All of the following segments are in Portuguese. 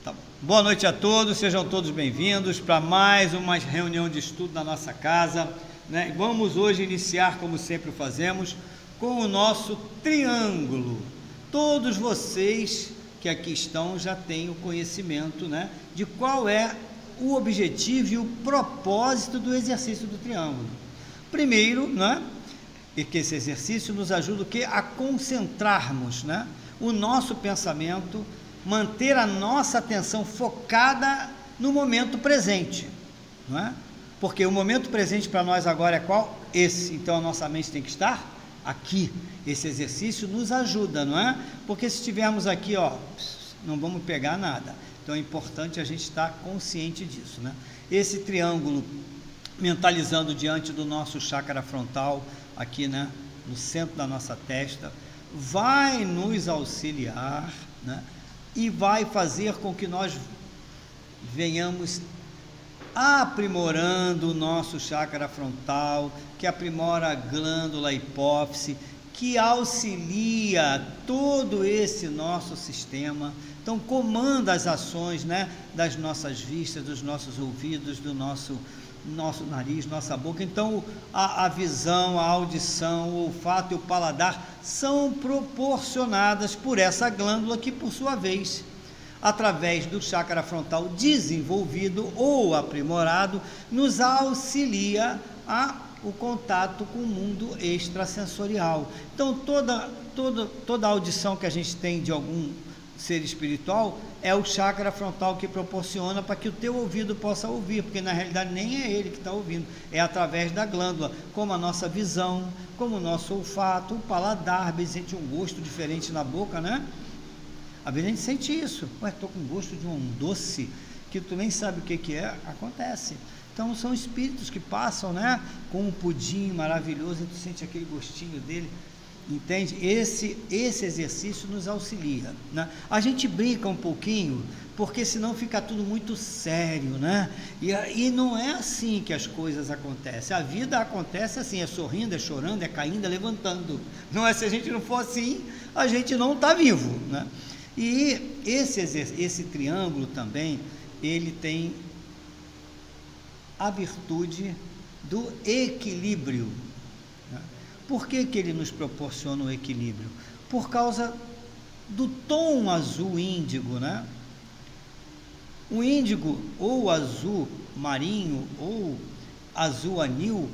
Tá bom. Boa noite a todos, sejam todos bem-vindos para mais uma reunião de estudo na nossa casa, né? Vamos hoje iniciar, como sempre o fazemos, com o nosso triângulo. Todos vocês que aqui estão já têm o conhecimento, né, de qual é o objetivo e o propósito do exercício do triângulo. Primeiro, né, e que esse exercício nos ajuda a concentrarmos, né, o nosso pensamento, manter a nossa atenção focada no momento presente, não é? Porque o momento presente para nós agora é qual? Esse. Então a nossa mente tem que estar aqui. Esse exercício nos ajuda, não é? Porque se estivermos aqui, ó, não vamos pegar nada. Então é importante a gente estar consciente disso, né? Esse triângulo, mentalizando diante do nosso chakra frontal, aqui, né, no centro da nossa testa, vai nos auxiliar, né, e vai fazer com que nós venhamos aprimorando o nosso chakra frontal, que aprimora a glândula hipófise, que auxilia todo esse nosso sistema. Então comanda as ações, né, das nossas vistas, dos nossos ouvidos, do nosso nariz, nossa boca. Então a visão, a audição, o olfato e o paladar são proporcionadas por essa glândula que, por sua vez, através do chakra frontal desenvolvido ou aprimorado, nos auxilia o contato com o mundo extrasensorial. Então toda a audição que a gente tem de algum ser espiritual é o chakra frontal que proporciona para que o teu ouvido possa ouvir, porque na realidade nem é ele que está ouvindo, é através da glândula, como a nossa visão, como o nosso olfato, o paladar. Às vezes a gente sente um gosto diferente na boca, né? Às vezes a gente sente isso, estou com gosto de um doce, que tu nem sabe o que é, acontece. Então são espíritos que passam, né, com um pudim maravilhoso, e tu sente aquele gostinho dele, entende? Esse exercício nos auxilia, né? A gente brinca um pouquinho, porque senão fica tudo muito sério, né? E não é assim que as coisas acontecem. A vida acontece assim, é sorrindo, é chorando, é caindo, é levantando. Não é? Se a gente não for assim, a gente não está vivo, né? E esse triângulo também, ele tem a virtude do equilíbrio. Por que ele nos proporciona o equilíbrio? Por causa do tom azul índigo, né? O índigo, ou azul marinho, ou azul anil,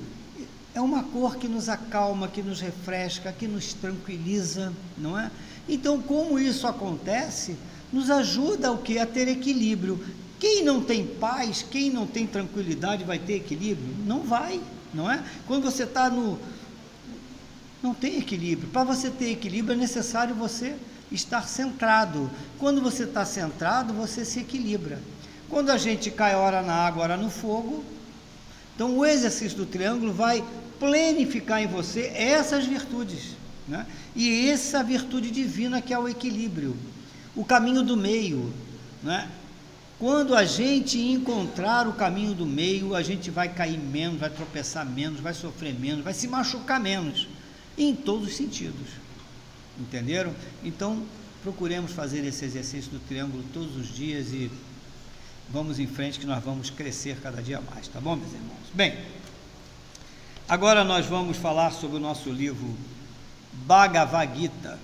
é uma cor que nos acalma, que nos refresca, que nos tranquiliza, não é? Então, como isso acontece, nos ajuda o quê? A ter equilíbrio. Quem não tem paz, quem não tem tranquilidade vai ter equilíbrio? Não vai, não é? Quando você está não tem equilíbrio. Para você ter equilíbrio é necessário você estar centrado. Quando você está centrado, você se equilibra. Quando a gente cai ora na água, ora no fogo, então o exercício do triângulo vai plenificar em você essas virtudes, né? E essa virtude divina que é o equilíbrio, o caminho do meio, né? Quando a gente encontrar o caminho do meio, a gente vai cair menos, vai tropeçar menos, vai sofrer menos, vai se machucar menos, em todos os sentidos, entenderam? Então procuremos fazer esse exercício do triângulo todos os dias e vamos em frente, que nós vamos crescer cada dia mais, tá bom, meus irmãos? Bem, agora nós vamos falar sobre o nosso livro Bhagavad Gita,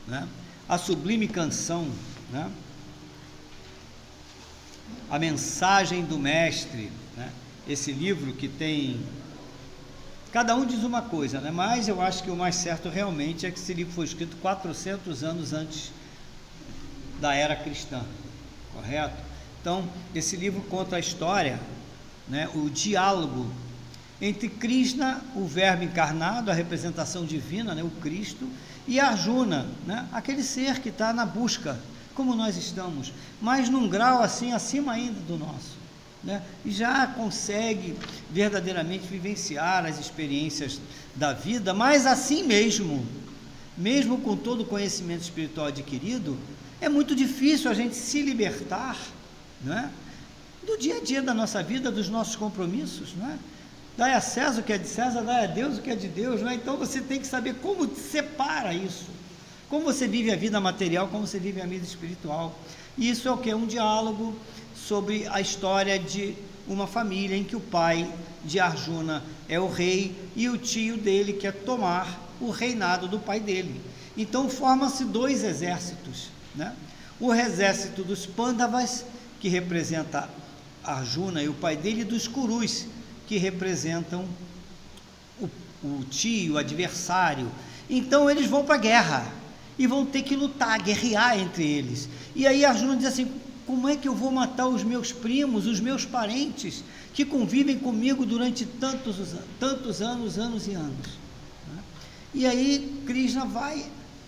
né? A sublime canção, né? A mensagem do mestre, né? Esse livro que tem, cada um diz uma coisa, né? Mas eu acho que o mais certo realmente é que esse livro foi escrito 400 anos antes da era cristã, correto? Então esse livro conta a história, né? O diálogo entre Krishna, o verbo encarnado, a representação divina, né, o Cristo, e Arjuna, né, aquele ser que está na busca, como nós estamos, mas num grau assim, acima ainda do nosso, né, e já consegue verdadeiramente vivenciar as experiências da vida, mas assim mesmo com todo o conhecimento espiritual adquirido, é muito difícil a gente se libertar, né, do dia a dia da nossa vida, dos nossos compromissos, não é? Dai a César o que é de César, dai a Deus o que é de Deus, não é? Então você tem que saber como separa isso, como você vive a vida material, como você vive a vida espiritual. Isso é o que? É um diálogo sobre a história de uma família em que o pai de Arjuna é o rei e o tio dele quer tomar o reinado do pai dele. Então formam-se dois exércitos, né? O exército dos Pandavas, que representa Arjuna e o pai dele, e dos Kurus, que representam o tio, o adversário. Então eles vão para a guerra e vão ter que lutar, guerrear entre eles. E aí Arjuna diz assim: como é que eu vou matar os meus primos, os meus parentes, que convivem comigo durante tantos anos e anos? E aí Krishna vai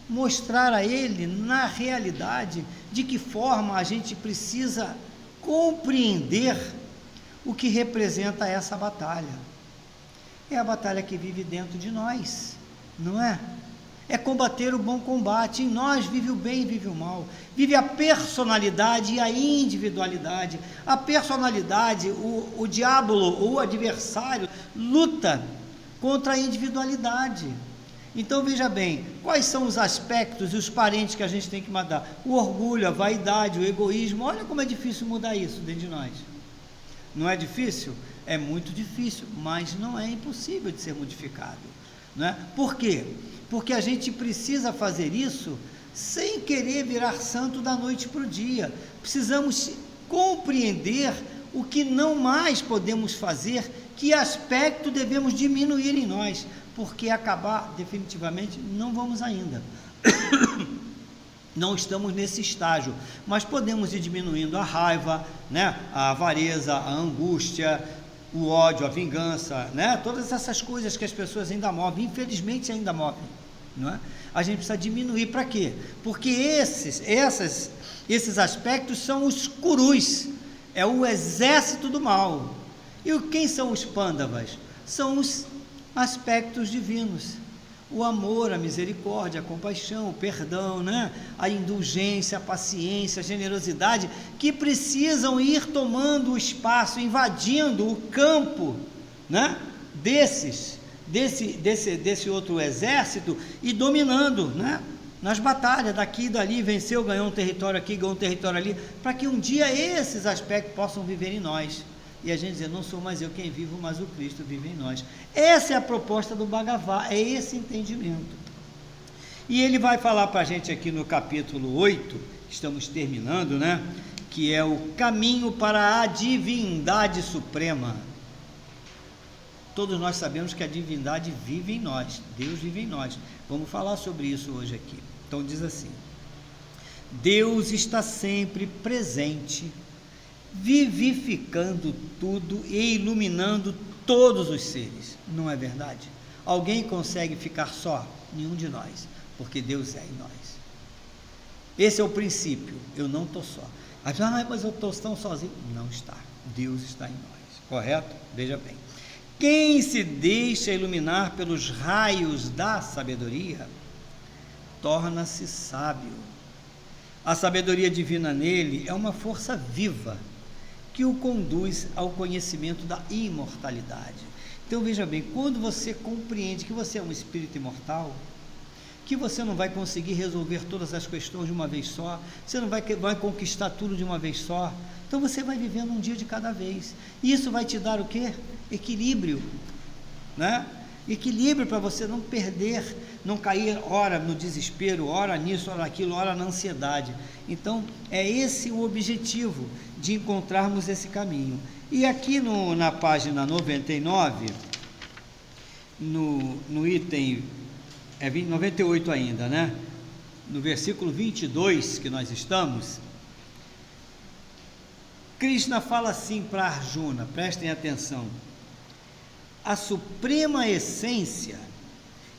mostrar a ele, na realidade, de que forma a gente precisa compreender o que representa essa batalha. É a batalha que vive dentro de nós, não é? É combater o bom combate. Em nós vive o bem e vive o mal, vive a personalidade e a individualidade. A personalidade, o diabo, o adversário, luta contra a individualidade. Então veja bem, quais são os aspectos e os parentes que a gente tem que matar? O orgulho, a vaidade, o egoísmo. Olha como é difícil mudar isso dentro de nós. Não é difícil? É muito difícil, mas não é impossível de ser modificado, né? Por quê? Porque a gente precisa fazer isso sem querer virar santo da noite para o dia. Precisamos compreender o que não mais podemos fazer, que aspecto devemos diminuir em nós, porque acabar definitivamente não vamos ainda. Não estamos nesse estágio, mas podemos ir diminuindo a raiva, né? A avareza, a angústia, o ódio, a vingança, né? Todas essas coisas que as pessoas ainda movem, infelizmente ainda movem, não é? A gente precisa diminuir. Para quê? Porque esses aspectos são os Kurus, é o exército do mal. E quem são os Pandavas? São os aspectos divinos. O amor, a misericórdia, a compaixão, o perdão, né? A indulgência, a paciência, a generosidade, que precisam ir tomando o espaço, invadindo o campo, né? desse outro exército e dominando, né? Nas batalhas, daqui e dali, venceu, ganhou um território aqui, ganhou um território ali, para que um dia esses aspectos possam viver em nós. E a gente dizer: não sou mais eu quem vivo, mas o Cristo vive em nós. Essa é a proposta do Bhagavad, é esse entendimento. E ele vai falar para a gente aqui no capítulo 8, estamos terminando, né? Que é o caminho para a divindade suprema. Todos nós sabemos que a divindade vive em nós, Deus vive em nós. Vamos falar sobre isso hoje aqui. Então diz assim: Deus está sempre presente, vivificando tudo e iluminando todos os seres. Não é verdade? Alguém consegue ficar só? Nenhum de nós, porque Deus é em nós. Esse é o princípio. Eu não estou só. Mas eu estou tão sozinho. Não está. Deus está em nós. Correto? Veja bem. Quem se deixa iluminar pelos raios da sabedoria, torna-se sábio. A sabedoria divina nele é uma força viva, que o conduz ao conhecimento da imortalidade. Então veja bem, quando você compreende que você é um espírito imortal, que você não vai conseguir resolver todas as questões de uma vez só, você não vai conquistar tudo de uma vez só, então você vai vivendo um dia de cada vez. E isso vai te dar o quê? Equilíbrio, né? Equilíbrio para você não perder, não cair ora no desespero, ora nisso, ora naquilo, ora na ansiedade. Então é esse o objetivo, de encontrarmos esse caminho. E aqui na página 99, no item 98 ainda, né? No versículo 22 que nós estamos, Krishna fala assim para Arjuna, prestem atenção: a suprema essência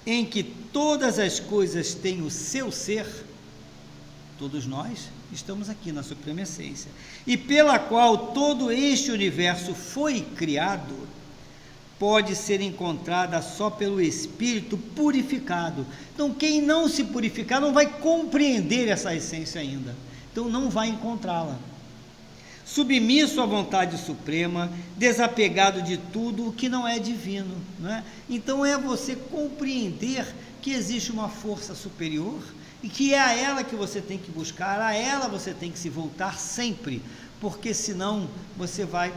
em que todas as coisas têm o seu ser, todos nós estamos aqui na suprema essência, e pela qual todo este universo foi criado, pode ser encontrada só pelo Espírito purificado. Então quem não se purificar não vai compreender essa essência ainda, então não vai encontrá-la. Submisso à vontade suprema, desapegado de tudo o que não é divino, não é? Então é você compreender que existe uma força superior, e que é a ela que você tem que buscar, a ela você tem que se voltar sempre, porque senão você vai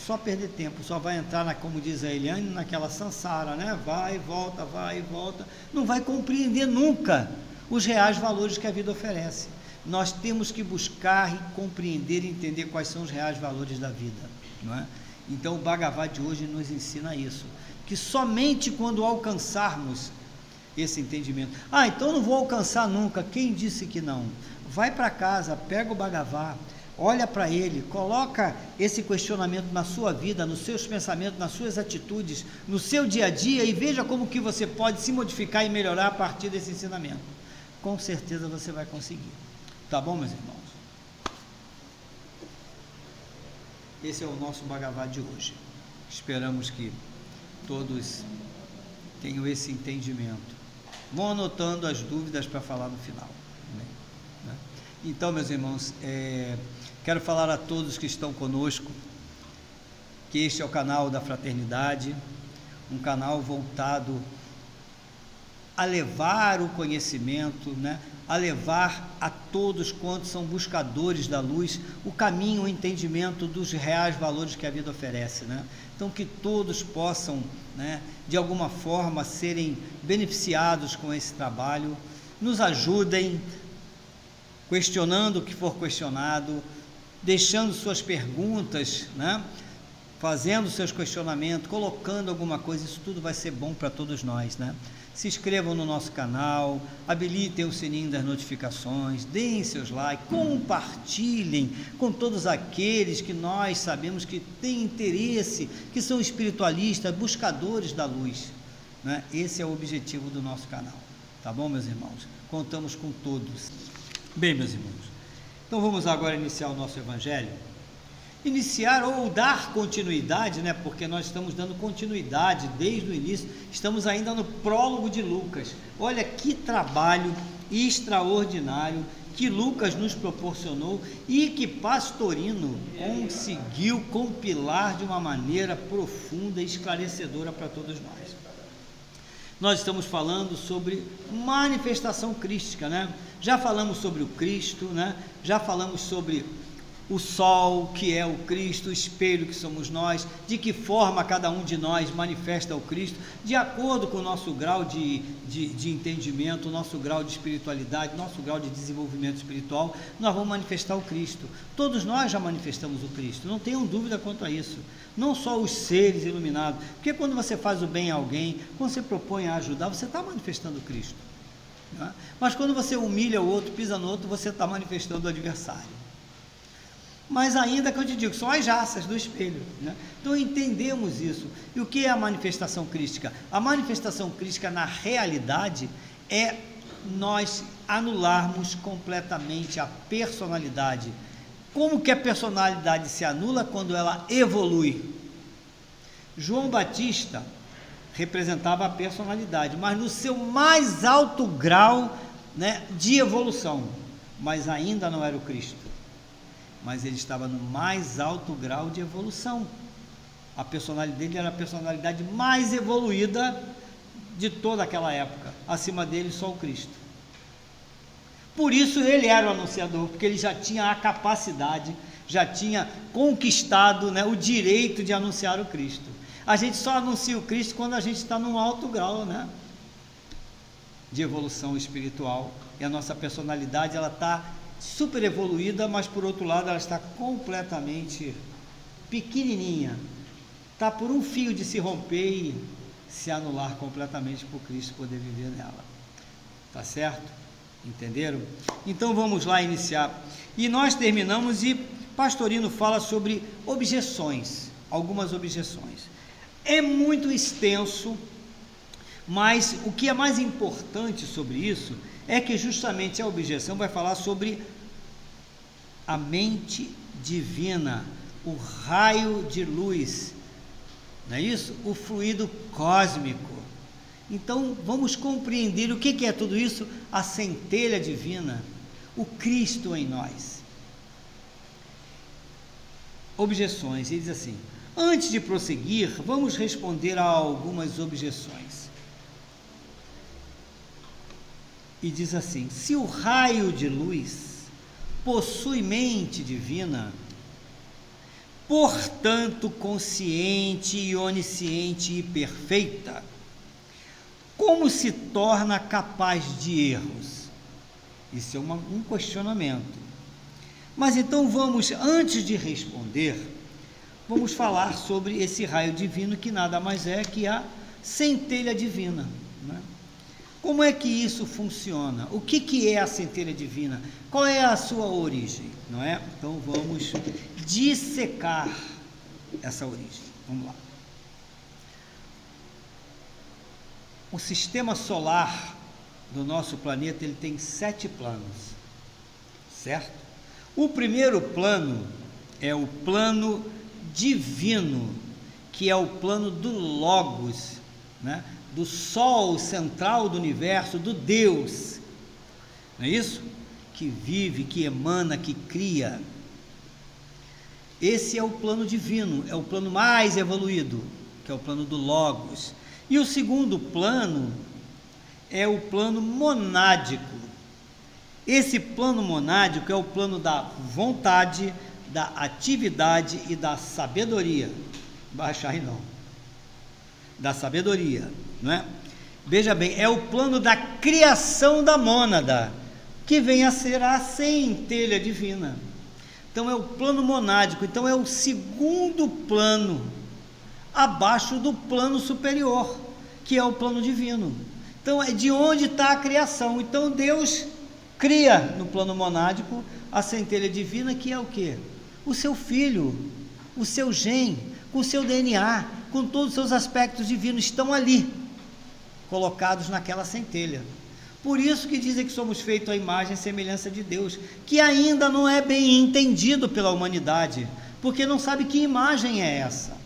só perder tempo, só vai entrar, como diz a Eliane, naquela sansara, né? Vai e volta, não vai compreender nunca os reais valores que a vida oferece. Nós temos que buscar e compreender e entender quais são os reais valores da vida, não é? Então o Bhagavad de hoje nos ensina isso, que somente quando alcançarmos esse entendimento, então não vou alcançar nunca, quem disse que não? Vai para casa, pega o Bhagavad, olha para ele, coloca esse questionamento na sua vida, nos seus pensamentos, nas suas atitudes, no seu dia a dia, e veja como que você pode se modificar e melhorar a partir desse ensinamento. Com certeza você vai conseguir. Tá bom, meus irmãos? Esse é o nosso Bhagavad de hoje. Esperamos que todos tenham esse entendimento. Vão anotando as dúvidas para falar no final. Né? Então, meus irmãos, quero falar a todos que estão conosco que este é o canal da Fraternidade, um canal voltado a levar o conhecimento, né? A levar a todos quantos são buscadores da luz o caminho, o entendimento dos reais valores que a vida oferece, né? Então que todos possam, né, de alguma forma serem beneficiados com esse trabalho, nos ajudem questionando o que for questionado, deixando suas perguntas, né, fazendo seus questionamentos, colocando alguma coisa, isso tudo vai ser bom para todos nós, né? Se inscrevam no nosso canal, habilitem o sininho das notificações, deem seus likes, compartilhem com todos aqueles que nós sabemos que têm interesse, que são espiritualistas, buscadores da luz, né? Esse é o objetivo do nosso canal, tá bom, meus irmãos? Contamos com todos. Bem, meus irmãos, então vamos agora iniciar o nosso Evangelho. Iniciar ou dar continuidade, né? Porque nós estamos dando continuidade desde o início, estamos ainda no prólogo de Lucas. Olha que trabalho extraordinário que Lucas nos proporcionou e que Pastorino conseguiu compilar de uma maneira profunda e esclarecedora para todos nós. Nós estamos falando sobre manifestação crística, né? Já falamos sobre o Cristo, né? Já falamos sobre o sol, que é o Cristo, o espelho que somos nós, de que forma cada um de nós manifesta o Cristo, de acordo com o nosso grau de entendimento, o nosso grau de espiritualidade, nosso grau de desenvolvimento espiritual, nós vamos manifestar o Cristo. Todos nós já manifestamos o Cristo, não tenham dúvida quanto a isso, não só os seres iluminados, porque quando você faz o bem a alguém, quando você propõe a ajudar, você está manifestando o Cristo, né? Mas quando você humilha o outro, pisa no outro, você está manifestando o adversário. Mas ainda que eu te digo, são as jaças do espelho, né? Então entendemos isso. E o que é a manifestação crística? A manifestação crística na realidade é nós anularmos completamente a personalidade. Como que a personalidade se anula? Quando ela evolui. João Batista representava a personalidade, mas no seu mais alto grau, né, de evolução, mas ainda não era o Cristo. Mas ele estava no mais alto grau de evolução. A personalidade dele era a personalidade mais evoluída de toda aquela época. Acima dele só o Cristo. Por isso ele era o anunciador, porque ele já tinha a capacidade, já tinha conquistado, né, o direito de anunciar o Cristo. A gente só anuncia o Cristo quando a gente está num alto grau, né, de evolução espiritual. E a nossa personalidade, ela está super evoluída, mas por outro lado ela está completamente pequenininha, está por um fio de se romper e se anular completamente para o Cristo poder viver nela, tá certo? Entenderam? Então vamos lá iniciar, e nós terminamos e Pastorino fala sobre objeções, algumas objeções. É muito extenso, mas o que é mais importante sobre isso é que justamente a objeção vai falar sobre a mente divina, o raio de luz, não é isso? O fluido cósmico. Então vamos compreender o que é tudo isso, a centelha divina, o Cristo em nós. Objeções, ele diz assim: antes de prosseguir, vamos responder a algumas objeções. e diz assim: se o raio de luz possui mente divina, portanto consciente e onisciente e perfeita, como se torna capaz de erros? Isso é um questionamento. Mas então vamos, antes de responder, vamos falar sobre esse raio divino, que nada mais é que a centelha divina, né? Como é que isso funciona? O que é a centelha divina? Qual é a sua origem? Não é? Então vamos dissecar essa origem. Vamos lá. O sistema solar do nosso planeta, ele tem 7 planos, certo? O primeiro plano é o plano divino, que é o plano do Logos, né? Do Sol central do universo, do Deus, não é isso? Que vive, que emana, que cria. Esse é o plano divino, é o plano mais evoluído, que é o plano do Logos. E o segundo plano é o plano monádico. Esse plano monádico é o plano da vontade, da atividade e da sabedoria. Não vai achar aí não. Da sabedoria, não é? Veja bem, é o plano da criação da mônada, que vem a ser a centelha divina. Então é o plano monádico, então é o segundo plano, abaixo do plano superior, que é o plano divino. Então é de onde está a criação. Então Deus cria no plano monádico a centelha divina, que é o quê? O seu filho, o seu gene, com o seu DNA, com todos os seus aspectos divinos, estão ali, colocados naquela centelha. Por isso que dizem que somos feitos à imagem e semelhança de Deus, que ainda não é bem entendido pela humanidade, porque não sabe que imagem é essa.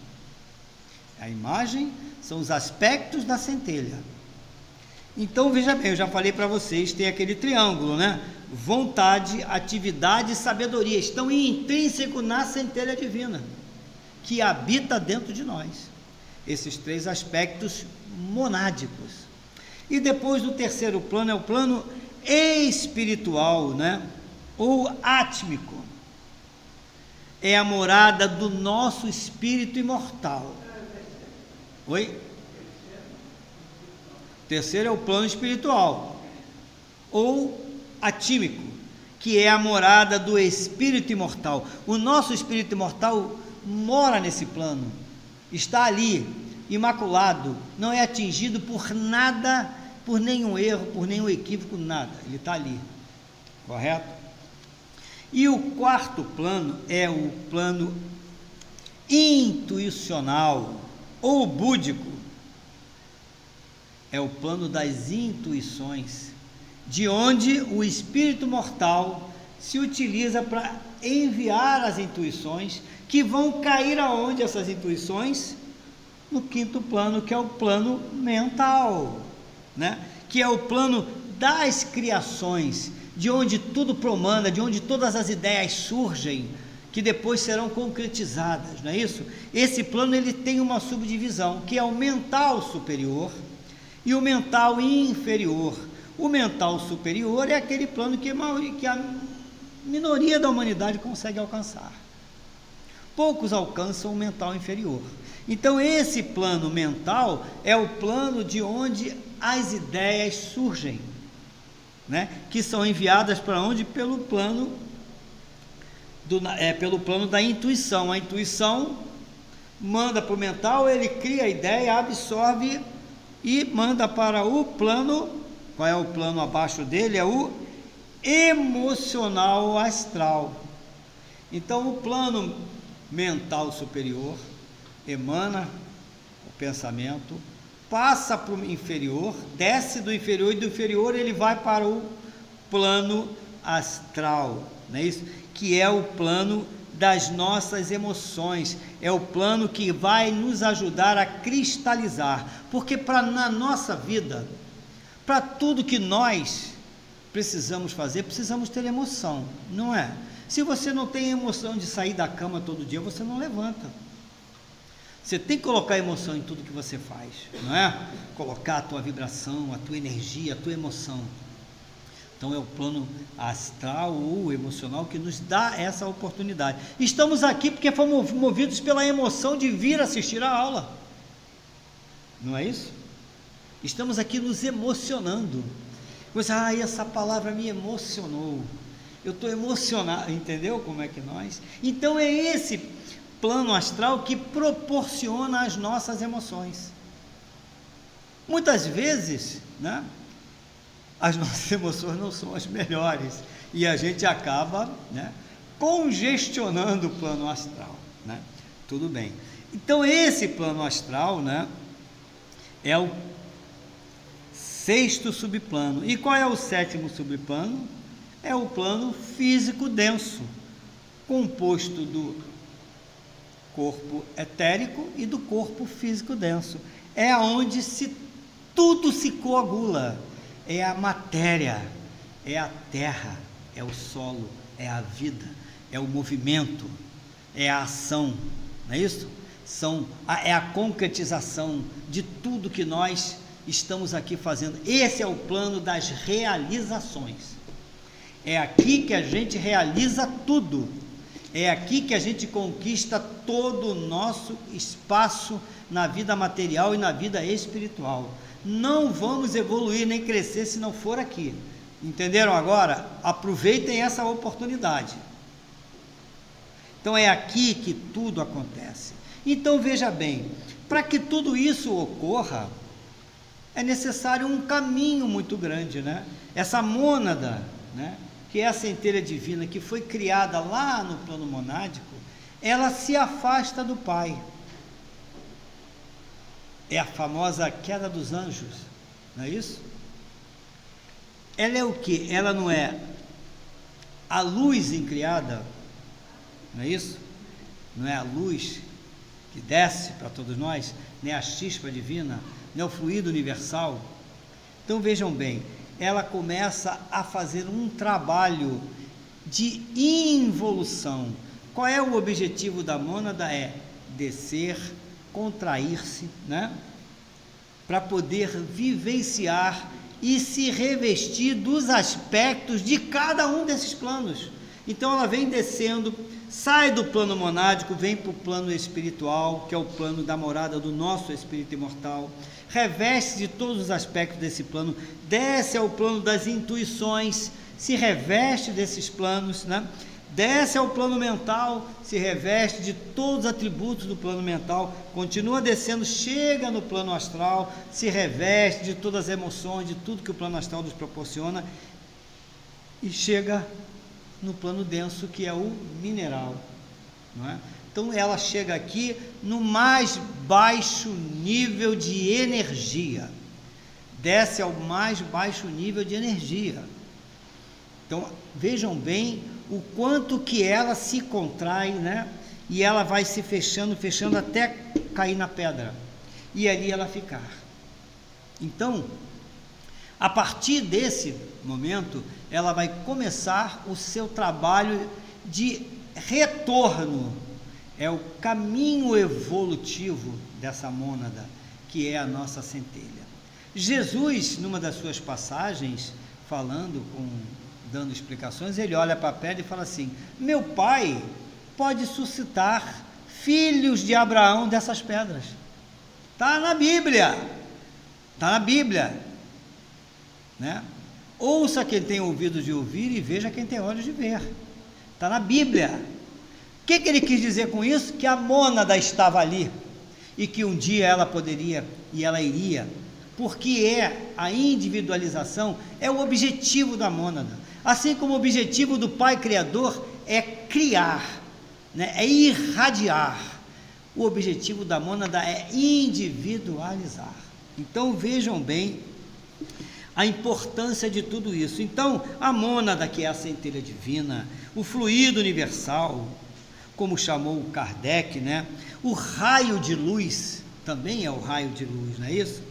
A imagem são os aspectos da centelha. Então veja bem, eu já falei para vocês, tem aquele triângulo, né? Vontade, atividade e sabedoria, estão intrínseco na centelha divina, que habita dentro de nós. Esses 3 aspectos monádicos. E depois do terceiro plano é o plano espiritual, né? Ou átmico. É a morada do nosso espírito imortal. Oi? O terceiro é o plano espiritual, ou atímico, que é a morada do espírito imortal. O nosso espírito imortal mora nesse plano, está ali, imaculado, não é atingido por nada, por nenhum erro, por nenhum equívoco, nada, ele está ali, correto? E o quarto plano é o plano intuicional, ou búdico, é o plano das intuições, de onde o espírito mortal se utiliza para enviar as intuições, que vão cair aonde essas intuições? No quinto plano, que é o plano mental, né? Que é o plano das criações, de onde tudo promana, de onde todas as ideias surgem, que depois serão concretizadas, não é isso? Esse plano, ele tem uma subdivisão, que é o mental superior e o mental inferior. O mental superior é aquele plano que a minoria da humanidade consegue alcançar. Poucos alcançam o mental inferior. Então esse plano mental é o plano de onde as ideias surgem, né? Que são enviadas para onde? Pelo plano da intuição. A intuição manda para o mental, ele cria a ideia, absorve e manda para o plano. Qual é o plano abaixo dele? É o emocional astral. Então o plano mental superior emana o pensamento, passa para o inferior, desce do inferior, e do inferior ele vai para o plano astral, não é isso? Que é o plano das nossas emoções, é o plano que vai nos ajudar a cristalizar, porque na nossa vida, para tudo que nós precisamos fazer, precisamos ter emoção, não é? Se você não tem emoção de sair da cama todo dia, você não levanta. Você tem que colocar emoção em tudo que você faz, não é? Colocar a tua vibração, a tua energia, a tua emoção. Então é o plano astral ou emocional que nos dá essa oportunidade. Estamos aqui porque fomos movidos pela emoção de vir assistir a aula. Não é isso? Estamos aqui nos emocionando. Você, essa palavra me emocionou. Eu estou emocionado, entendeu como é que nós? Então é esse plano astral que proporciona as nossas emoções. Muitas vezes, né, as nossas emoções não são as melhores e a gente acaba, né, congestionando o plano astral, né? Tudo bem. Então esse plano astral, né, é o 6º subplano. E qual é o 7º subplano? É o plano físico denso, composto do corpo etérico e do corpo físico denso. É onde tudo se coagula. É a matéria, é a terra, é o solo, é a vida, é o movimento, é a ação, não é isso? É a concretização de tudo que nós estamos aqui fazendo. Esse é o plano das realizações. É aqui que a gente realiza tudo. É aqui que a gente conquista todo o nosso espaço na vida material e na vida espiritual. Não vamos evoluir nem crescer se não for aqui. Entenderam agora? Aproveitem essa oportunidade. Então é aqui que tudo acontece. Então veja bem, para que tudo isso ocorra, é necessário um caminho muito grande, né? Essa mônada, né, que é a centelha divina, que foi criada lá no plano monádico, ela se afasta do Pai. É a famosa queda dos anjos, não é isso? Ela é o quê? Ela não é a luz incriada, não é isso? Não é a luz que desce para todos nós, nem a chispa divina, nem o fluido universal. Então vejam bem, ela começa a fazer um trabalho de involução. Qual é o objetivo da mônada? É descer, contrair-se, né, para poder vivenciar e se revestir dos aspectos de cada um desses planos. Então ela vem descendo, sai do plano monádico, vem para o plano espiritual, que é o plano da morada do nosso espírito imortal, reveste de todos os aspectos desse plano, desce ao plano das intuições, se reveste desses planos, né? Desce ao plano mental, se reveste de todos os atributos do plano mental, continua descendo, chega no plano astral, se reveste de todas as emoções, de tudo que o plano astral nos proporciona, e chega no plano denso, que é o mineral, não é? Então ela chega aqui no mais baixo nível de energia, desce ao mais baixo nível de energia. Então vejam bem o quanto que ela se contrai, né? E ela vai se fechando, fechando até cair na pedra e ali ela ficar. Então, a partir desse momento, ela vai começar o seu trabalho de retorno. É o caminho evolutivo dessa mônada, que é a nossa centelha. Jesus, numa das suas passagens, dando explicações, ele olha para a pedra e fala assim: meu pai pode suscitar filhos de Abraão dessas pedras. Está na Bíblia, né? Ouça quem tem ouvidos de ouvir e veja quem tem olhos de ver. Está na Bíblia. O que ele quis dizer com isso? Que a mônada estava ali e que um dia ela poderia e ela iria, porque a individualização é o objetivo da mônada, assim como o objetivo do Pai Criador é criar, né? É irradiar. O objetivo da mônada é individualizar. Então vejam bem a importância de tudo isso. Então a mônada, que é a centelha divina, o fluido universal, como chamou Kardec, né? O raio de luz, também é o raio de luz, não é isso?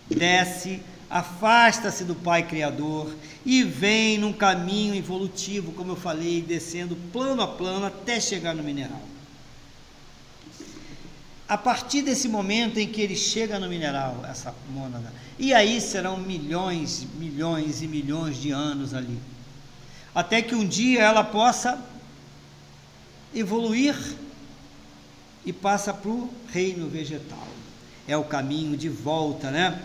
Desce, afasta-se do Pai Criador e vem num caminho evolutivo, como eu falei, descendo plano a plano até chegar no mineral. a partir desse momento em que ele chega no mineral, essa mônada, e aí serão milhões, milhões e milhões de anos ali, até que um dia ela possa evoluir e passa para o reino vegetal. É o caminho de volta, né?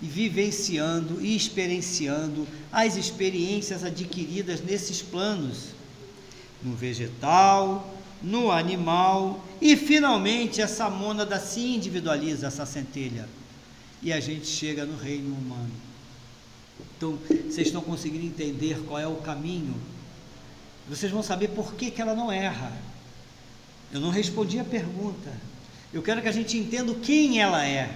E vivenciando e experienciando as experiências adquiridas nesses planos, no vegetal, no animal, e finalmente essa mônada se individualiza, essa centelha, e a gente chega no reino humano. Então, vocês estão conseguindo entender qual é o caminho? Vocês vão saber por que ela não erra. Eu não respondi a pergunta. Eu quero que a gente entenda quem ela é,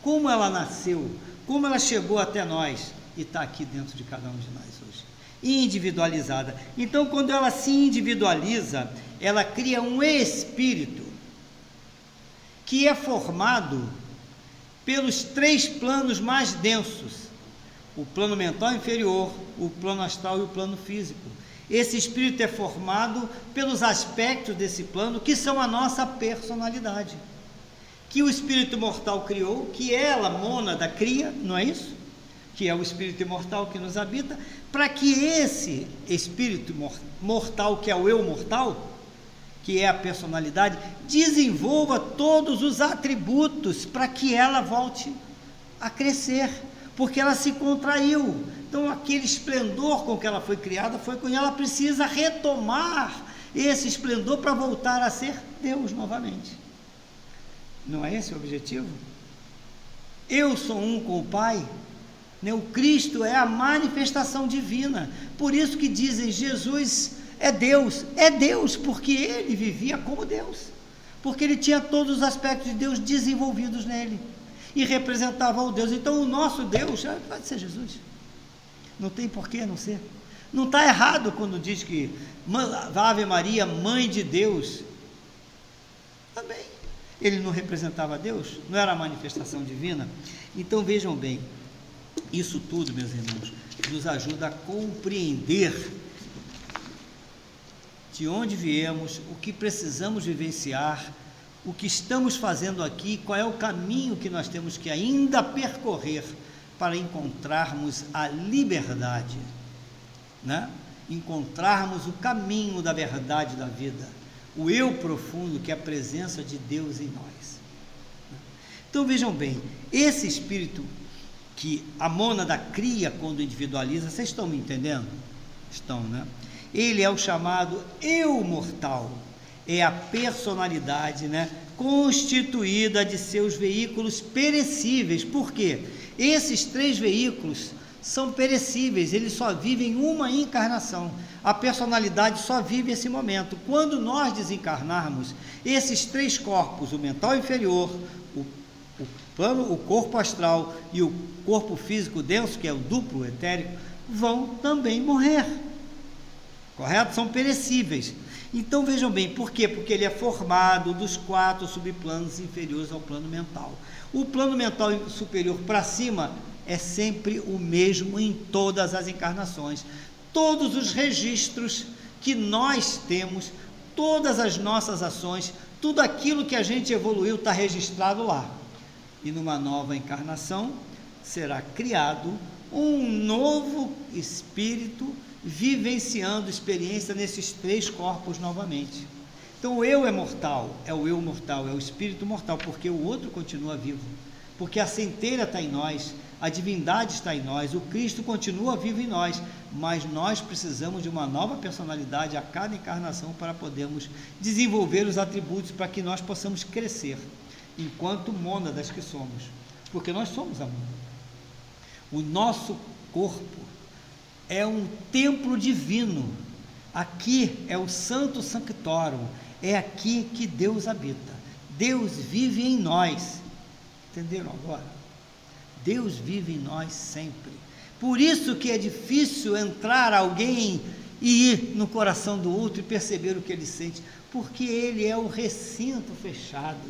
como ela nasceu, como ela chegou até nós e está aqui dentro de cada um de nós hoje, individualizada. Então, quando ela se individualiza, ela cria um espírito que é formado pelos 3 planos mais densos: o plano mental inferior, o plano astral e o plano físico. Esse espírito é formado pelos aspectos desse plano, que são a nossa personalidade, que o espírito mortal criou, que ela, mônada, cria, não é isso? Que é o espírito imortal que nos habita, para que esse espírito mortal, que é o eu mortal, que é a personalidade, desenvolva todos os atributos para que ela volte a crescer, porque ela se contraiu. Então, aquele esplendor com que ela foi criada, foi com ela precisa retomar esse esplendor para voltar a ser Deus novamente. Não é esse o objetivo? Eu sou um com o Pai, né? O Cristo é a manifestação divina, por isso que dizem Jesus é Deus porque ele vivia como Deus, porque ele tinha todos os aspectos de Deus desenvolvidos nele, e representava o Deus. Então o nosso Deus vai ser Jesus, não tem por que não ser. Não está errado quando diz que Ave Maria, mãe de Deus, também ele não representava Deus, não era a manifestação divina. Então vejam bem, isso tudo, meus irmãos, nos ajuda a compreender de onde viemos, o que precisamos vivenciar, o que estamos fazendo aqui, qual é o caminho que nós temos que ainda percorrer para encontrarmos a liberdade, né? Encontrarmos o caminho da verdade da vida, o eu profundo, que é a presença de Deus em nós. Então vejam bem, esse espírito que a mônada cria quando individualiza, vocês estão me entendendo? Estão, né? Ele é o chamado eu mortal, é a personalidade, né, constituída de seus veículos perecíveis. Por quê? Esses 3 veículos são perecíveis, eles só vivem uma encarnação, a personalidade só vive esse momento. Quando nós desencarnarmos, esses 3 corpos, o mental inferior, o corpo astral e o corpo físico denso, que é o duplo etérico, vão também morrer, correto? São perecíveis. Então vejam bem, por quê? Porque ele é formado dos 4 subplanos inferiores ao plano mental. O plano mental superior para cima é sempre o mesmo em todas as encarnações. Todos os registros que nós temos, todas as nossas ações, tudo aquilo que a gente evoluiu está registrado lá. E numa nova encarnação será criado um novo espírito, vivenciando experiência nesses 3 corpos novamente. Então o eu é mortal, é o eu mortal, é o espírito mortal, porque o outro continua vivo, porque a centelha está em nós, a divindade está em nós, o Cristo continua vivo em nós, mas nós precisamos de uma nova personalidade a cada encarnação para podermos desenvolver os atributos para que nós possamos crescer enquanto mônadas que somos, porque nós somos a mônada. O nosso corpo é um templo divino, aqui é o Santo Sanctorum, é aqui que Deus habita, Deus vive em nós, entenderam agora? Deus vive em nós sempre, por isso que é difícil entrar alguém e ir no coração do outro e perceber o que ele sente, porque ele é o recinto fechado,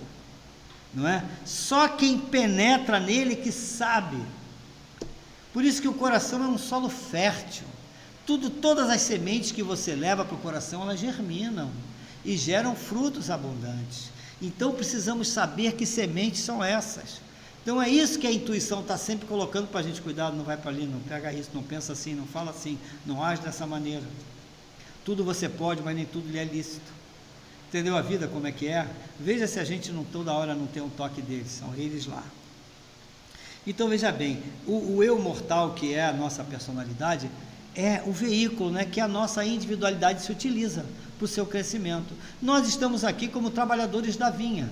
não é? Só quem penetra nele que sabe. Por isso que o coração é um solo fértil. Todas as sementes que você leva para o coração, elas germinam e geram frutos abundantes. Então precisamos saber que sementes são essas. Então é isso que a intuição está sempre colocando para a gente: cuidado, não vai para ali, não pega isso, não pensa assim, não fala assim, não age dessa maneira. Tudo você pode, mas nem tudo lhe é lícito. Entendeu a vida como é que é? Veja se a gente não toda hora não tem um toque deles, são eles lá. Então veja bem, o eu mortal, que é a nossa personalidade, é o veículo, né, que a nossa individualidade se utiliza para o seu crescimento. Nós estamos aqui como trabalhadores da vinha.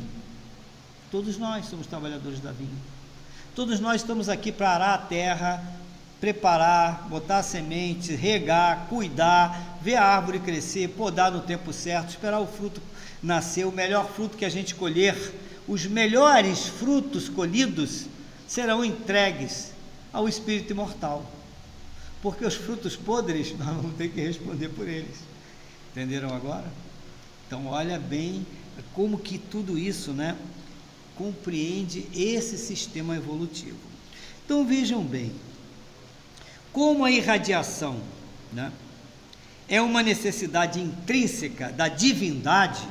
Todos nós somos trabalhadores da vinha. Todos nós estamos aqui para arar a terra, preparar, botar semente, regar, cuidar, ver a árvore crescer, podar no tempo certo, esperar o fruto nascer, o melhor fruto que a gente colher. Os melhores frutos colhidos serão entregues ao espírito imortal, porque os frutos podres nós vamos ter que responder por eles. Entenderam agora? Então olha bem como que tudo isso, né, compreende esse sistema evolutivo. Então vejam bem, como a irradiação, né, é uma necessidade intrínseca da divindade,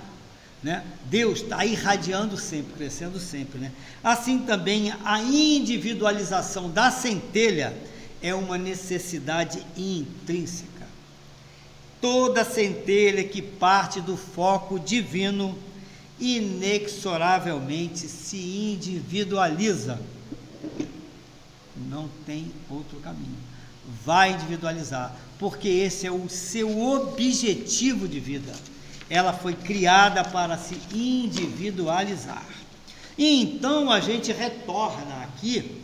né? Deus está irradiando sempre, crescendo sempre, né? Assim também a individualização da centelha é uma necessidade intrínseca. Toda centelha que parte do foco divino inexoravelmente se individualiza. Não tem outro caminho. Vai individualizar, porque esse é o seu objetivo de vida. Ela foi criada para se individualizar. E então a gente retorna aqui,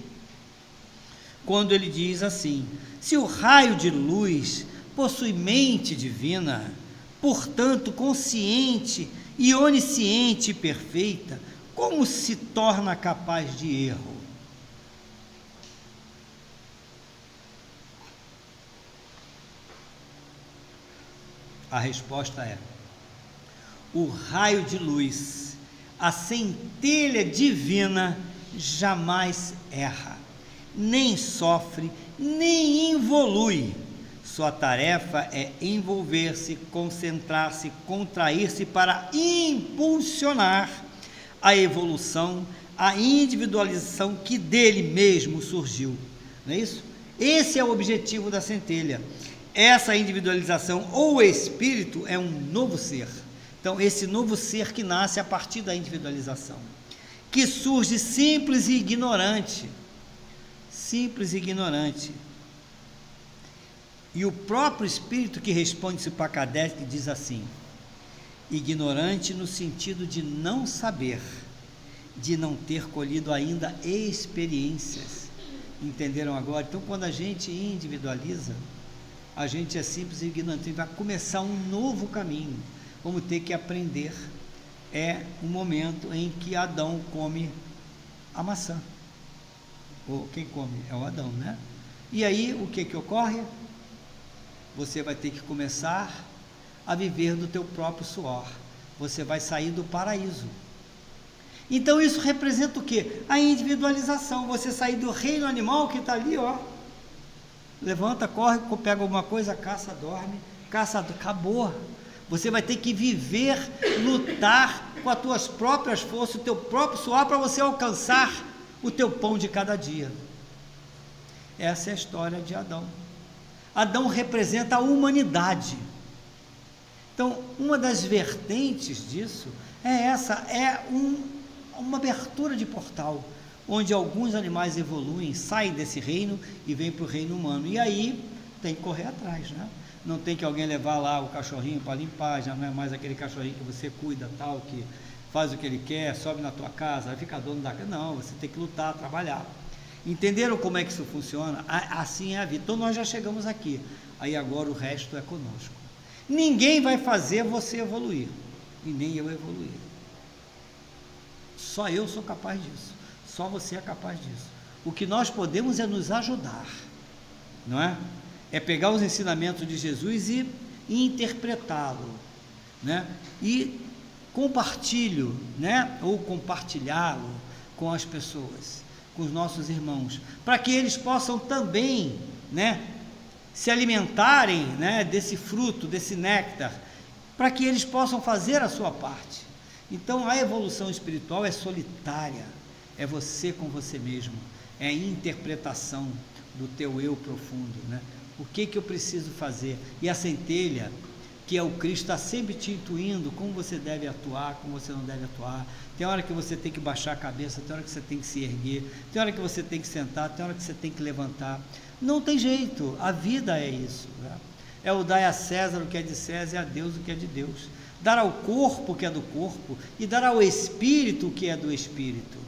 quando ele diz assim: se o raio de luz possui mente divina, portanto consciente e onisciente e perfeita, como se torna capaz de erro? A resposta é: o raio de luz, a centelha divina, jamais erra, nem sofre, nem involui. Sua tarefa é envolver-se, concentrar-se, contrair-se para impulsionar a evolução, a individualização que dele mesmo surgiu. Não é isso? Esse é o objetivo da centelha. Essa individualização ou espírito é um novo ser. Então, esse novo ser que nasce a partir da individualização, que surge simples e ignorante. Simples e ignorante. E o próprio espírito que responde-se para Kardec diz assim: ignorante no sentido de não saber, de não ter colhido ainda experiências. Entenderam agora? Então, quando a gente individualiza, a gente é simples e ignorante, vai começar um novo caminho. Vamos ter que aprender. É o momento em que Adão come a maçã. Ou quem come? É o Adão, né? E aí, o que ocorre? Você vai ter que começar a viver do teu próprio suor. Você vai sair do paraíso. Então isso representa o quê? A individualização. Você sair do reino animal que está ali, ó. Levanta, corre, pega alguma coisa, caça, dorme, caça, acabou. Você vai ter que viver, lutar com as tuas próprias forças, o teu próprio suor, para você alcançar o teu pão de cada dia. Essa é a história de Adão. Adão representa a humanidade. Então, uma das vertentes disso é essa, uma abertura de portal, onde alguns animais evoluem, saem desse reino e vêm para o reino humano. E aí tem que correr atrás, né? Não tem que alguém levar lá o cachorrinho para limpar, já não é mais aquele cachorrinho que você cuida, tal, que faz o que ele quer, sobe na tua casa, vai ficar dono da casa. Não, você tem que lutar, trabalhar. Entenderam como é que isso funciona? Assim é a vida. Então nós já chegamos aqui. Aí agora o resto é conosco. Ninguém vai fazer você evoluir, e nem eu evoluir. Só eu sou capaz disso. Só você é capaz disso. O que nós podemos é nos ajudar, não é? É pegar os ensinamentos de Jesus e interpretá-lo, né? E compartilho, né? Ou compartilhá-lo com as pessoas, com os nossos irmãos, para que eles possam também, né, se alimentarem, né, desse fruto, desse néctar, para que eles possam fazer a sua parte. Então a evolução espiritual é solitária, é você com você mesmo, é a interpretação do teu eu profundo, né? O que eu preciso fazer? E a centelha, que é o Cristo, está sempre te intuindo como você deve atuar, como você não deve atuar. Tem hora que você tem que baixar a cabeça, tem hora que você tem que se erguer, tem hora que você tem que sentar, tem hora que você tem que levantar. Não tem jeito, a vida é isso, né? É o dar a César o que é de César e a Deus o que é de Deus. Dar ao corpo o que é do corpo e dar ao espírito o que é do espírito.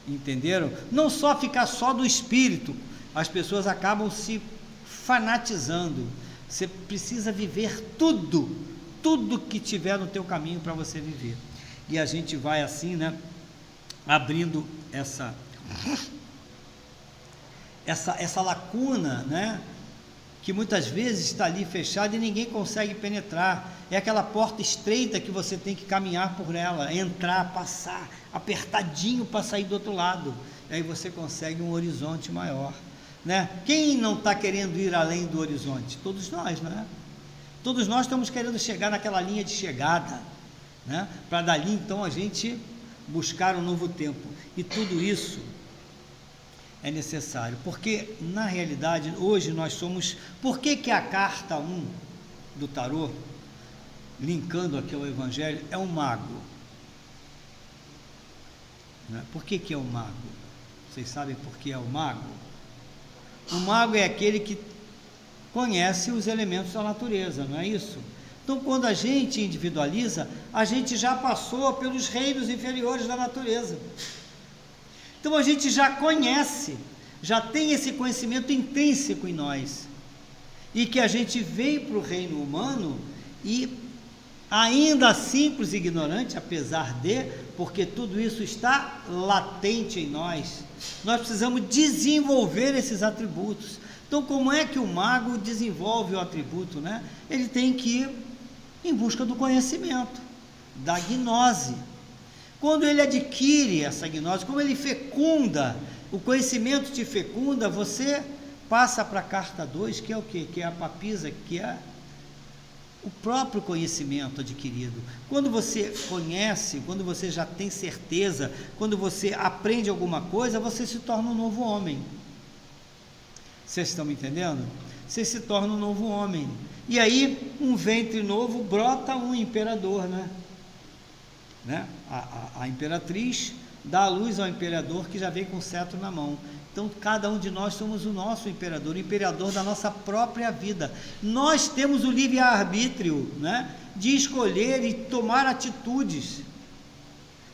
Entenderam? Não só ficar só do espírito, as pessoas acabam se fanatizando. Você precisa viver tudo que tiver no teu caminho para você viver. E a gente vai assim, né, abrindo essa lacuna, né, que muitas vezes está ali fechada e ninguém consegue penetrar. É aquela porta estreita que você tem que caminhar por ela, entrar, passar, apertadinho para sair do outro lado. Aí você consegue um horizonte maior, né? Quem não está querendo ir além do horizonte? Todos nós, né? Todos nós estamos querendo chegar naquela linha de chegada, né? Para dali então a gente buscar um novo tempo. E tudo isso é necessário, porque na realidade hoje nós somos... Por que a carta 1 do tarô, linkando aqui ao Evangelho, é um mago, né? Por que é um mago? Vocês sabem por que é o mago? O mago é aquele que conhece os elementos da natureza, não é isso? Então quando a gente individualiza, a gente já passou pelos reinos inferiores da natureza. Então a gente já conhece, já tem esse conhecimento intrínseco em nós, e que a gente vem para o reino humano e ainda simples e ignorante, apesar de, porque tudo isso está latente em nós, nós precisamos desenvolver esses atributos. Então como é que o mago desenvolve o atributo, né? Ele tem que ir em busca do conhecimento, da gnose. Quando ele adquire essa gnose, como ele fecunda, o conhecimento te fecunda, você passa para a carta 2, que é o quê? Que é a papisa, que é o próprio conhecimento adquirido. Quando você conhece, quando você já tem certeza, quando você aprende alguma coisa, você se torna um novo homem. Vocês estão me entendendo? Você se torna um novo homem. E aí, um ventre novo, brota um imperador, né? A imperatriz dá a luz ao imperador que já vem com o cetro na mão. Então cada um de nós somos o nosso imperador, o imperador da nossa própria vida. Nós temos o livre-arbítrio, né, de escolher e tomar atitudes.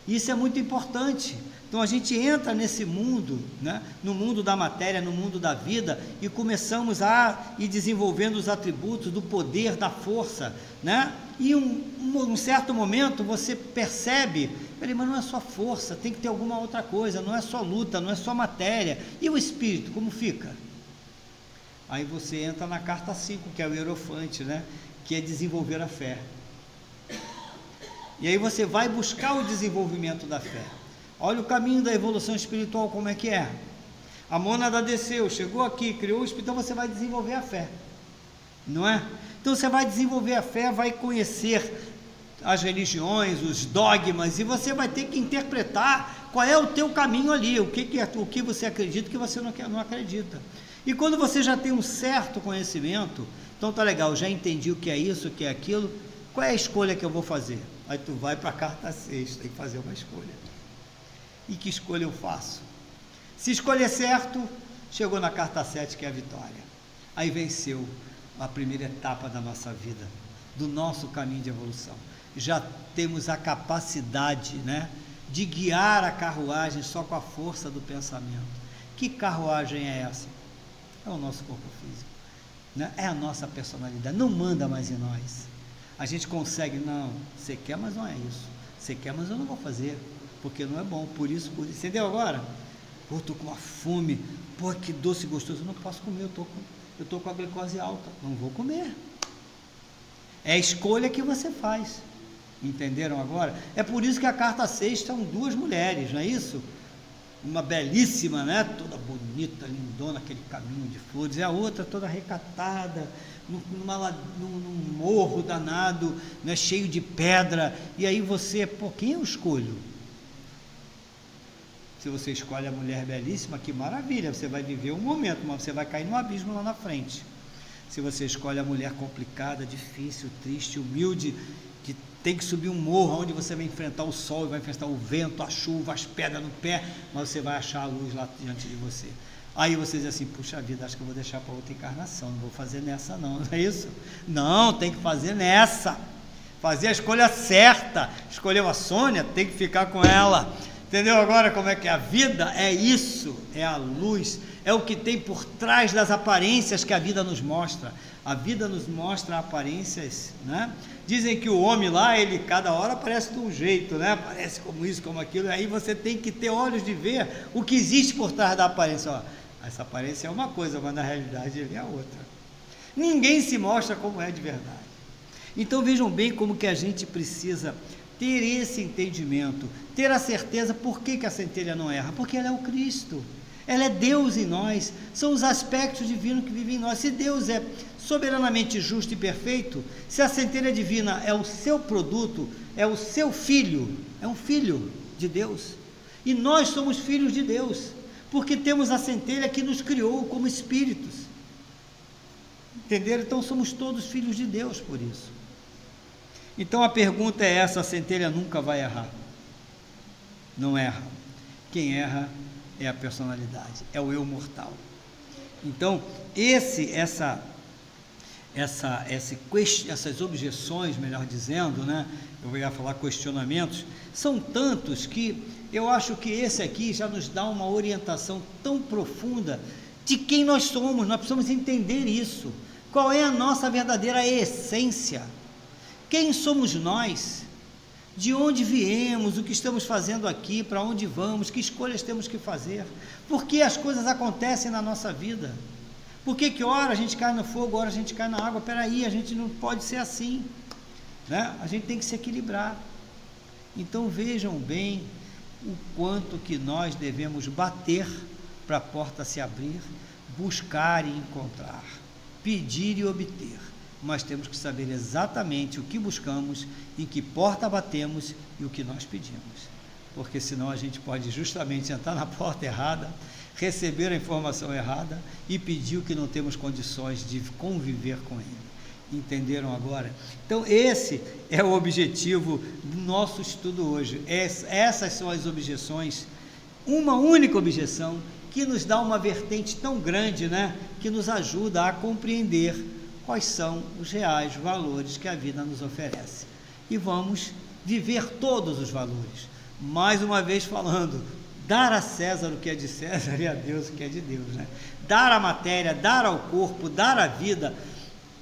Isso é muito importante. Então a gente entra nesse mundo, né, no mundo da matéria, no mundo da vida, e começamos a ir desenvolvendo os atributos do poder, da força, né? E um certo momento você percebe, mas não é só força, tem que ter alguma outra coisa, não é só luta, não é só matéria. E o espírito, como fica? Aí você entra na carta 5, que é o Hierofante, né, que é desenvolver a fé. E aí você vai buscar o desenvolvimento da fé. Olha o caminho da evolução espiritual, como é que é. A mônada desceu, chegou aqui, criou o espírito, então você vai desenvolver a fé, não é? Então você vai desenvolver a fé, vai conhecer as religiões, os dogmas, e você vai ter que interpretar qual é o teu caminho ali, o que você acredita e o que você não acredita. E quando você já tem um certo conhecimento, então tá legal, já entendi o que é isso, o que é aquilo, qual é a escolha que eu vou fazer? Aí tu vai para a carta 6, tem que fazer uma escolha. E que escolha eu faço? Se escolher certo, chegou na carta 7, que é a vitória. Aí venceu a primeira etapa da nossa vida, do nosso caminho de evolução. Já temos a capacidade, né, de guiar a carruagem só com a força do pensamento. Que carruagem é essa? É o nosso corpo físico, né? É a nossa personalidade, não manda mais em nós. A gente consegue, não, você quer, mas não é isso. Você quer, mas eu não vou fazer, porque não é bom, por isso, entendeu agora? Pô, estou com uma fome, pô, que doce gostoso, eu não posso comer, eu estou com a glicose alta, não vou comer. É a escolha que você faz, entenderam agora? É por isso que a carta 6 são duas mulheres, não é isso? uma belíssima, né? Toda bonita, lindona, aquele caminho de flores, e a outra toda recatada, num morro danado, né? Cheio de pedra, e aí você, pô, quem eu escolho? Se você escolhe a mulher belíssima, que maravilha, você vai viver um momento, mas você vai cair no abismo lá na frente. Se você escolhe a mulher complicada, difícil, triste, humilde, que tem que subir um morro, onde você vai enfrentar o sol, vai enfrentar o vento, a chuva, as pedras no pé, mas você vai achar a luz lá diante de você. Aí você diz assim, puxa vida, acho que eu vou deixar para outra encarnação, não vou fazer nessa não é isso? Não, tem que fazer nessa, fazer a escolha certa. Escolheu a Sônia, tem que ficar com ela. Entendeu agora como é que a vida é isso? É a luz, é o que tem por trás das aparências que a vida nos mostra. A vida nos mostra aparências, né? Dizem que o homem lá, ele cada hora parece de um jeito, né? Parece como isso, como aquilo, aí você tem que ter olhos de ver o que existe por trás da aparência. Ó, essa aparência é uma coisa, mas na realidade ele é outra. Ninguém se mostra como é de verdade. Então vejam bem como que a gente precisa ter esse entendimento, ter a certeza. Por que a centelha não erra? Porque ela é o Cristo, ela é Deus em nós, são os aspectos divinos que vivem em nós. Se Deus é soberanamente justo e perfeito, se a centelha divina é o seu produto, é o seu filho, é um filho de Deus, e nós somos filhos de Deus, porque temos a centelha que nos criou como espíritos, entenderam? Então somos todos filhos de Deus por isso. Então a pergunta é essa: a centelha nunca vai errar, não erra. Quem erra é a personalidade, é o eu mortal. Então essas objeções, melhor dizendo, né? Eu ia falar questionamentos, são tantos que eu acho que esse aqui já nos dá uma orientação tão profunda de quem nós somos. Nós precisamos entender isso. Qual é a nossa verdadeira essência? Quem somos nós? De onde viemos? O que estamos fazendo aqui? Para onde vamos? Que escolhas temos que fazer? Por que as coisas acontecem na nossa vida? Por que hora a gente cai no fogo, hora a gente cai na água? Peraí, a gente não pode ser assim, né? A gente tem que se equilibrar. Então vejam bem o quanto que nós devemos bater para a porta se abrir, buscar e encontrar, pedir e obter. Mas temos que saber exatamente o que buscamos, em que porta batemos e o que nós pedimos, porque senão a gente pode justamente entrar na porta errada, receber a informação errada e pedir o que não temos condições de conviver com ele. Entenderam agora? Então esse é o objetivo do nosso estudo hoje. Essas são as objeções, uma única objeção que nos dá uma vertente tão grande, né? Que nos ajuda a compreender quais são os reais valores que a vida nos oferece. E vamos viver todos os valores. Mais uma vez falando, dar a César o que é de César e a Deus o que é de Deus, né? Dar a matéria, dar ao corpo, dar a vida,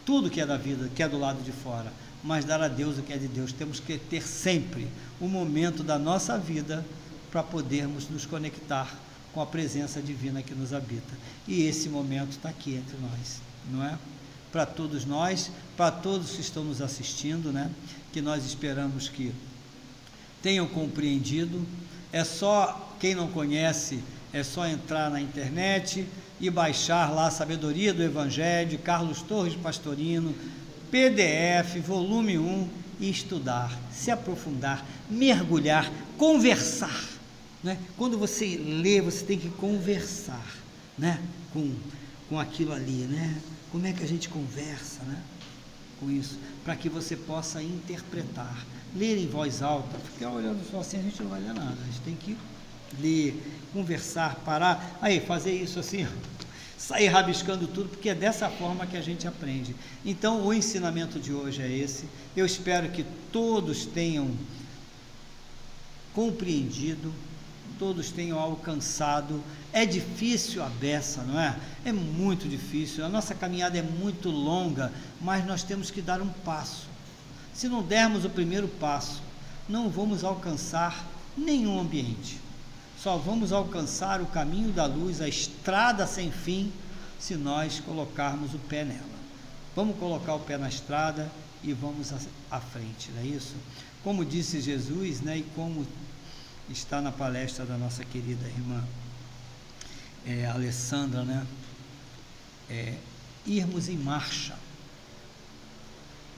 tudo que é da vida, que é do lado de fora, mas dar a Deus o que é de Deus. Temos que ter sempre um momento da nossa vida para podermos nos conectar com a presença divina que nos habita. E esse momento está aqui entre nós, não é? Para todos nós, para todos que estão nos assistindo, né? Que nós esperamos que tenham compreendido. É só, quem não conhece, é só entrar na internet e baixar lá a Sabedoria do Evangelho, de Carlos Torres Pastorino, PDF, volume 1, e estudar, se aprofundar, mergulhar, conversar, né? Quando você lê, você tem que conversar, né? Com aquilo ali, né? Como é que a gente conversa, né? Com isso, para que você possa interpretar, ler em voz alta. Ficar olhando só assim, a gente não vai ler nada, a gente tem que ler, conversar, parar, aí fazer isso assim, sair rabiscando tudo, porque é dessa forma que a gente aprende. Então o ensinamento de hoje é esse. Eu espero que todos tenham compreendido, todos tenham alcançado. É difícil a beça, não é? É muito difícil, a nossa caminhada é muito longa, mas nós temos que dar um passo. Se não dermos o primeiro passo, não vamos alcançar nenhum ambiente. Só vamos alcançar o caminho da luz, a estrada sem fim, se nós colocarmos o pé nela. Vamos colocar o pé na estrada e vamos à frente, não é isso? Como disse Jesus, né, e como está na palestra da nossa querida irmã Alessandra, né? Irmos em marcha.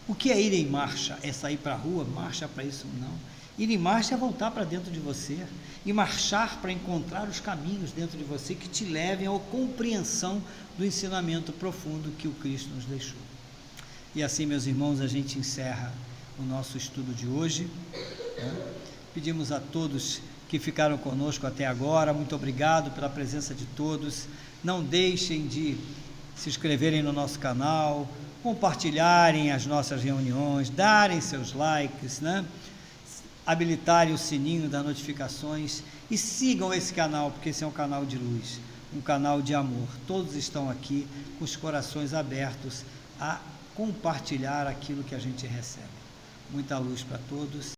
O que é ir em marcha? É sair para a rua? Marcha para isso? Não. Ir em marcha é voltar para dentro de você e marchar para encontrar os caminhos dentro de você que te levem à compreensão do ensinamento profundo que o Cristo nos deixou. E assim, meus irmãos, a gente encerra o nosso estudo de hoje, né? Pedimos a todos que ficaram conosco até agora, muito obrigado pela presença de todos. Não deixem de se inscreverem no nosso canal, compartilharem as nossas reuniões, darem seus likes, né? Habilitarem o sininho das notificações e sigam esse canal, porque esse é um canal de luz, um canal de amor. Todos estão aqui com os corações abertos a compartilhar aquilo que a gente recebe. Muita luz para todos.